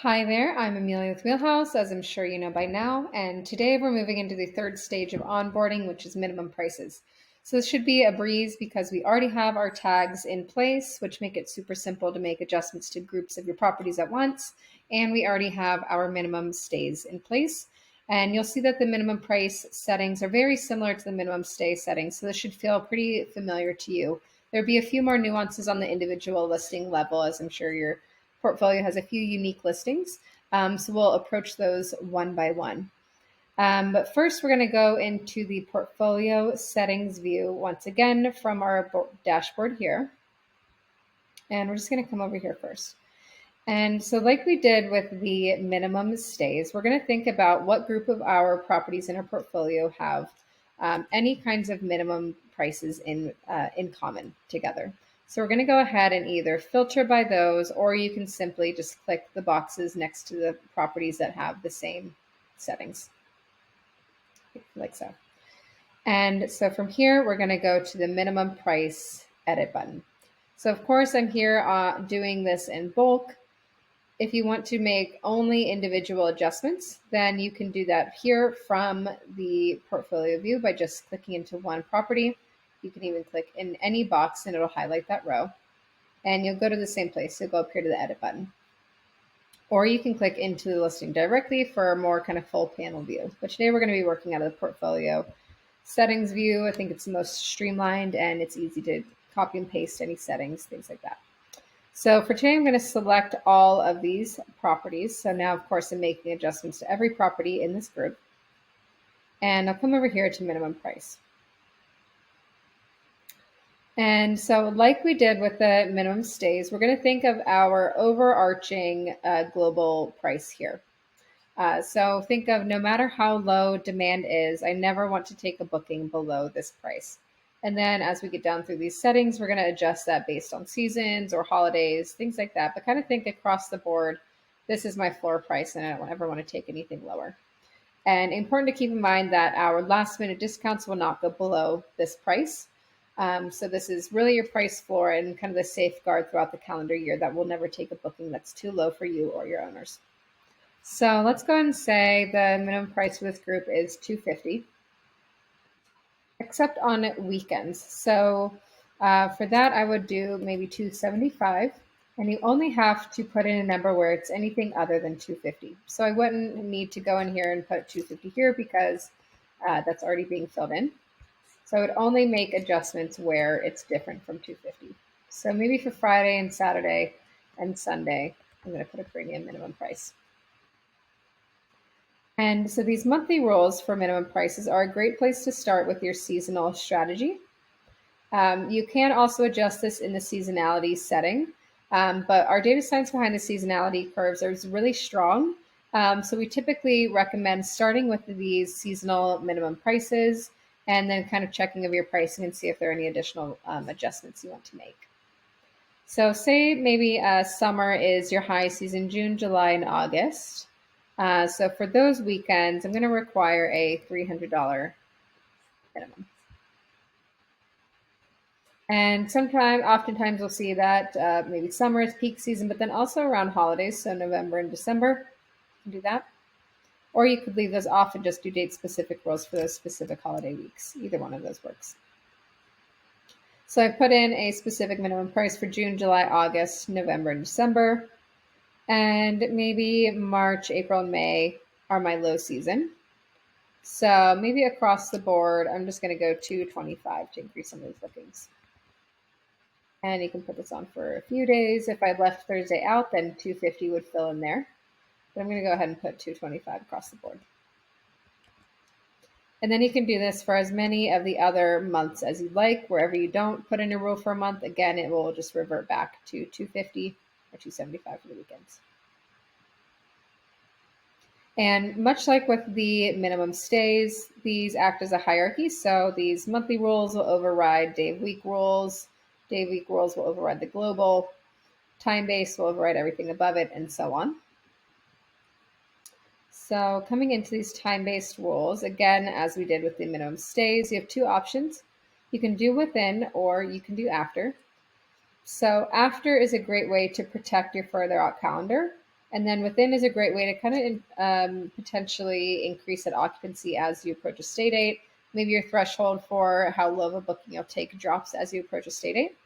Hi there, I'm Amelia with Wheelhouse, as I'm sure you know by now, and today we're moving into the third stage of onboarding, which is minimum prices. So this should be a breeze because we already have our tags in place, which make it super simple to make adjustments to groups of your properties at once, and we already have our minimum stays in place. And you'll see that the minimum price settings are very similar to the minimum stay settings, so this should feel pretty familiar to you. There'll be a few more nuances on the individual listing level, as I'm sure you're portfolio has a few unique listings. So we'll approach those one by one. But first, we're going to go into the portfolio settings view once again from our dashboard here. And we're just going to come over here first. And so like we did with the minimum stays, we're going to think about what group of our properties in our portfolio have any kinds of minimum prices in common together. So we're going to go ahead and either filter by those, or you can simply just click the boxes next to the properties that have the same settings, like so. And so from here, we're going to go to the minimum price edit button. So of course, I'm here doing this in bulk. If you want to make only individual adjustments, then you can do that here from the portfolio view by just clicking into one property. You can even click in any box and it'll highlight that row. And you'll go to the same place. You'll go up here to the edit button. Or you can click into the listing directly for a more kind of full panel view. But today we're going to be working out of the portfolio settings view. I think it's the most streamlined and it's easy to copy and paste any settings, things like that. So for today, I'm going to select all of these properties. So now, of course, I'm making adjustments to every property in this group. And I'll come over here to minimum price. And so like we did with the minimum stays, we're going to think of our overarching global price here. So think of no matter how low demand is, I never want to take a booking below this price. And then as we get down through these settings, we're going to adjust that based on seasons or holidays, things like that. But kind of think across the board, this is my floor price and I don't ever want to take anything lower. And important to keep in mind that our last minute discounts will not go below this price. So this is really your price floor and kind of the safeguard throughout the calendar year that we'll never take a booking that's too low for you or your owners. So let's go ahead and say the minimum price for this group is $250, except on weekends. So for that, I would do maybe $275, and you only have to put in a number where it's anything other than $250. So I wouldn't need to go in here and put $250 here because that's already being filled in. So I would only make adjustments where it's different from $250. So maybe for Friday and Saturday and Sunday, I'm going to put a premium minimum price. And so these monthly rules for minimum prices are a great place to start with your seasonal strategy. You can also adjust this in the seasonality setting, but our data science behind the seasonality curves is really strong. So we typically recommend starting with these seasonal minimum prices and then kind of checking over your pricing and see if there are any additional adjustments you want to make. So say maybe summer is your high season, June, July, and August. So for those weekends, I'm going to require a $300 minimum. And oftentimes we'll see that maybe summer is peak season, but then also around holidays, so November and December, you can do that. Or you could leave those off and just do date-specific rules for those specific holiday weeks. Either one of those works. So I put in a specific minimum price for June, July, August, November, and December. And maybe March, April, and May are my low season. So maybe across the board, I'm just going to go $225 to increase some of those bookings. And you can put this on for a few days. If I left Thursday out, then $250 would fill in there. But I'm going to go ahead and put $225 across the board. And then you can do this for as many of the other months as you like. Wherever you don't put in a rule for a month, again, it will just revert back to $250 or $275 for the weekends. And much like with the minimum stays, these act as a hierarchy. So these monthly rules will override day-of-week rules. Day-of-week rules will override the global. Time-based will override everything above it, and so on. So coming into these time-based rules, again, as we did with the minimum stays, you have two options. You can do within or you can do after. So after is a great way to protect your further out calendar. And then within is a great way to kind of potentially increase that occupancy as you approach a stay date. Maybe your threshold for how low of a booking you'll take drops as you approach a stay date.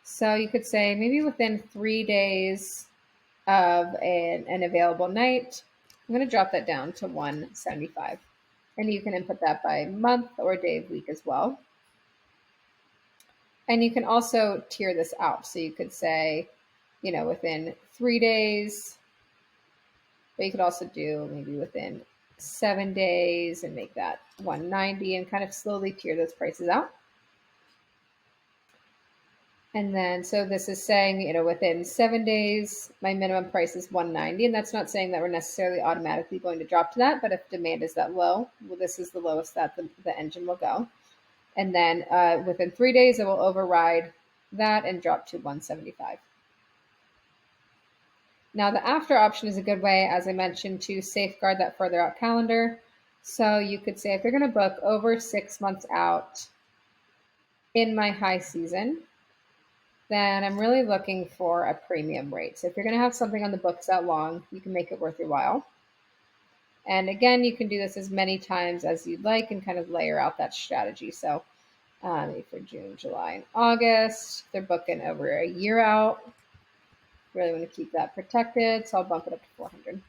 So you could say maybe within 3 days of an available night, I'm going to drop that down to 175. And you can input that by month or day of week as well. And you can also tier this out. So you could say, within 3 days, but you could also do maybe within 7 days and make that 190 and kind of slowly tier those prices out. And then, so this is saying, within 7 days, my minimum price is 190. And that's not saying that we're necessarily automatically going to drop to that, but if demand is that low, well, this is the lowest that the engine will go. And then within 3 days, it will override that and drop to 175. Now, the after option is a good way, as I mentioned, to safeguard that further out calendar. So you could say if you're going to book over 6 months out in my high season, then I'm really looking for a premium rate. So if you're going to have something on the books that long, you can make it worth your while. And again, you can do this as many times as you'd like and kind of layer out that strategy. So for June, July, and August, they're booking over a year out. Really want to keep that protected, so I'll bump it up to 400.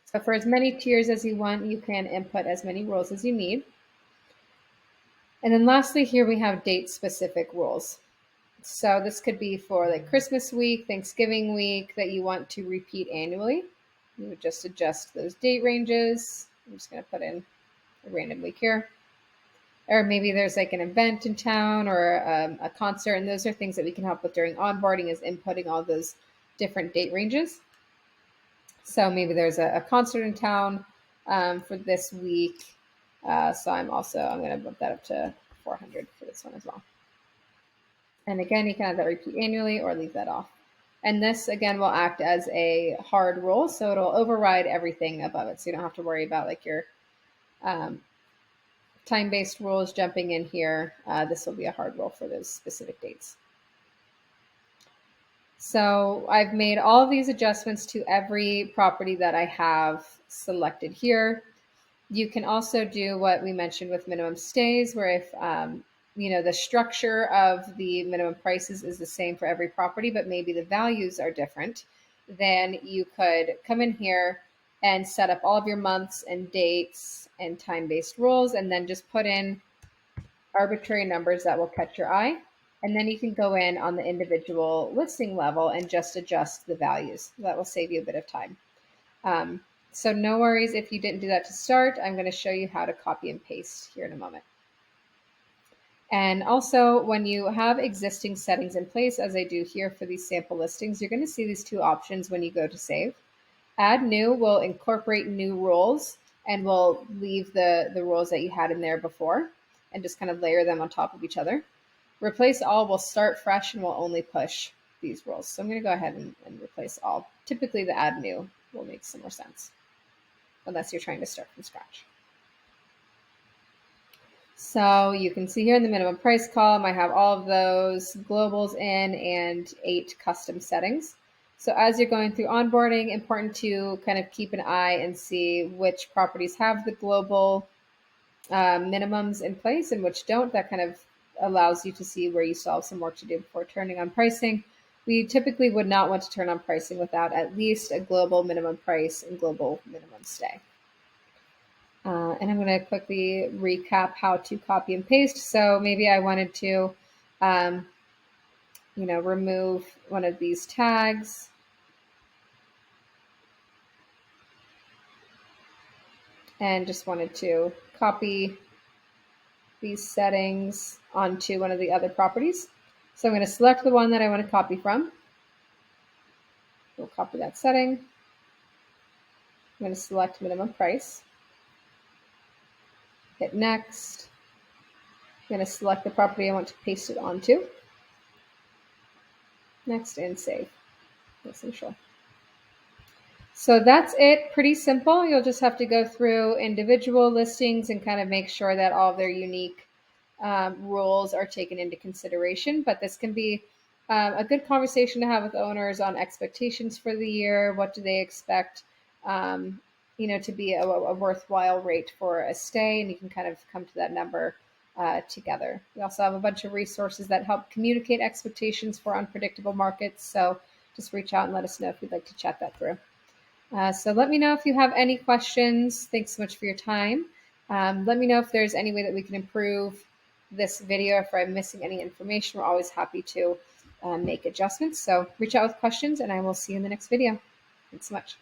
So for as many tiers as you want, you can input as many rules as you need. And then lastly, here we have date-specific rules. So this could be for like Christmas week, Thanksgiving week that you want to repeat annually. You would just adjust those date ranges. I'm just going to put in a random week here. Or maybe there's like an event in town or a concert, and those are things that we can help with during onboarding, is inputting all those different date ranges. So maybe there's a concert in town for this week. So I'm going to bump that up to 400 for this one as well. And again, you can have that repeat annually or leave that off. And this, again, will act as a hard rule. So it'll override everything above it. So you don't have to worry about like your time-based rules jumping in here. This will be a hard rule for those specific dates. So I've made all of these adjustments to every property that I have selected here. You can also do what we mentioned with minimum stays, where if the structure of the minimum prices is the same for every property, but maybe the values are different, then you could come in here and set up all of your months and dates and time-based rules, and then just put in arbitrary numbers that will catch your eye. And then you can go in on the individual listing level and just adjust the values. That will save you a bit of time. So no worries if you didn't do that to start. I'm going to show you how to copy and paste here in a moment. And also, when you have existing settings in place, as I do here for these sample listings, you're going to see these two options when you go to save. Add new will incorporate new rules and will leave the rules that you had in there before and just kind of layer them on top of each other. Replace all will start fresh and will only push these rules. So I'm going to go ahead and replace all. Typically, the add new will make some more sense, unless you're trying to start from scratch. So you can see here in the minimum price column, I have all of those globals in and 8 custom settings. So as you're going through onboarding, important to kind of keep an eye and see which properties have the global minimums in place and which don't. That kind of allows you to see where you still have some work to do before turning on pricing. We typically would not want to turn on pricing without at least a global minimum price and global minimum stay. And I'm going to quickly recap how to copy and paste. So maybe I wanted to, remove one of these tags. And just wanted to copy these settings onto one of the other properties. So I'm going to select the one that I want to copy from. We'll copy that setting. I'm going to select minimum price. Hit next. I'm going to select the property I want to paste it onto. Next and save. Yes, I'm sure. So that's it. Pretty simple. You'll just have to go through individual listings and kind of make sure that all of their unique rules are taken into consideration. But this can be a good conversation to have with owners on expectations for the year. What do they expect, um, to be a worthwhile rate for a stay, and you can kind of come to that number together. We also have a bunch of resources that help communicate expectations for unpredictable markets. So just reach out and let us know if you'd like to chat that through. So let me know if you have any questions. Thanks so much for your time. Let me know if there's any way that we can improve this video. If I'm missing any information, we're always happy to make adjustments. So reach out with questions, and I will see you in the next video. Thanks so much.